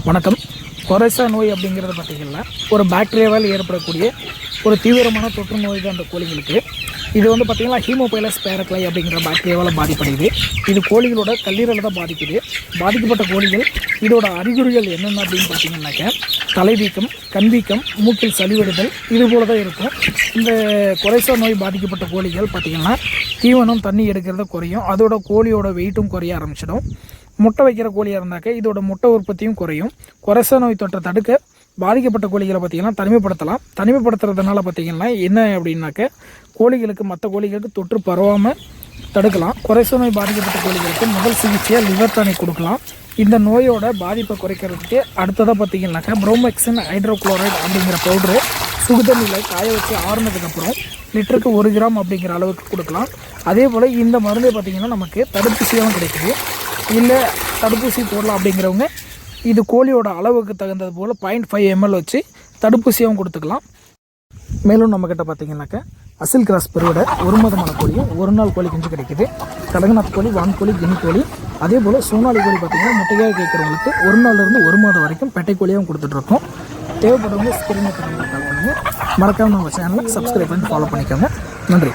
வணக்கம். கொரைசா நோய் அப்படிங்கிறது பார்த்திங்கன்னா ஒரு பாக்டீரியாவால் ஏற்படக்கூடிய ஒரு தீவிரமான தொற்று நோய் தான் அந்த கோழிகளுக்கு. இது வந்து பார்த்திங்கன்னா ஹீமோபைலஸ் பேரக்லை அப்படிங்கிற பாக்டீரியாவால் பாதிப்படையுது. இது கோழிகளோட கல்லீரலை தான் பாதிக்குது. பாதிக்கப்பட்ட கோழிகள் இதோட அறிகுறிகள் என்னென்ன அப்படின்னு பார்த்திங்கன்னாக்க தலைவீக்கம், கண்வீக்கம், மூக்கில் சளிவெடுதல் இது போல தான் இருக்கும். இந்த கொரைசா நோய் பாதிக்கப்பட்ட கோழிகள் பார்த்திங்கன்னா தீவனம் தண்ணி எடுக்கிறத குறையும். அதோட கோழியோட வெயிட்டும் குறைய ஆரம்பிச்சிடும். முட்டை வைக்கிற கோழியாக இருந்தாக்க இதோட முட்டை உற்பத்தியும் குறையும். கொரைசா நோய் தொற்றை தடுக்க பாதிக்கப்பட்ட கோழிகளை பார்த்திங்கன்னா தனிமைப்படுத்தலாம். தனிமைப்படுத்துறதுனால பார்த்திங்கன்னா என்ன அப்படின்னாக்க கோழிகளுக்கு மற்ற கோழிகளுக்கு தொற்று பரவாமல் தடுக்கலாம். கொரைசா நோய் பாதிக்கப்பட்ட கோழிகளுக்கு முதல் சிகிச்சையாக லிவர் டானிக் கொடுக்கலாம். இந்த நோயோட பாதிப்பை குறைக்கிறதுக்கு அடுத்ததாக பார்த்திங்கன்னாக்கா ப்ரோமெக்சின் ஹைட்ரோக்ளோரைடு அப்படிங்கிற பவுட்ரு சுடுதண்ணியில் காய வச்சு ஆறுனதுக்கப்புறம் லிட்டருக்கு 1 கிராம் அப்படிங்கிற அளவுக்கு கொடுக்கலாம். அதே போல் இந்த மருந்தை பார்த்திங்கன்னா நமக்கு தடுப்பூசியாகவும் கிடைக்குது. இல்லை தடுப்பூசி போடலாம் அப்படிங்கிறவங்க இது கோழியோட அளவுக்கு தகுந்தது போல் 0.5 ml வச்சு தடுப்பூசியாகவும் கொடுத்துக்கலாம். மேலும் நம்மக்கிட்ட பார்த்திங்கனாக்கா அசில் கிராஸ் பெருவிட 1 மாதமான கோழியும் 1 நாள் கோழி குஞ்சு கிடைக்குது. கடகநாத் கோழி, வான்கோழி, கினி கோழி, அதே போல் சோனாலி கோழி பார்த்திங்கன்னா முட்டையாக கேட்குறவங்களுக்கு 1 நாள்லேருந்து 1 மாதம் வரைக்கும் பெட்டை கோழியாகவும் கொடுத்துட்ருக்கோம். தேவைப்படுறவங்க ஸ்கிரீனை கால் பண்ணுங்கள். மறக்காமல் நம்ம சேனலை சப்ஸ்கிரைப் பண்ணி ஃபாலோ பண்ணிக்கோங்க. நன்றி.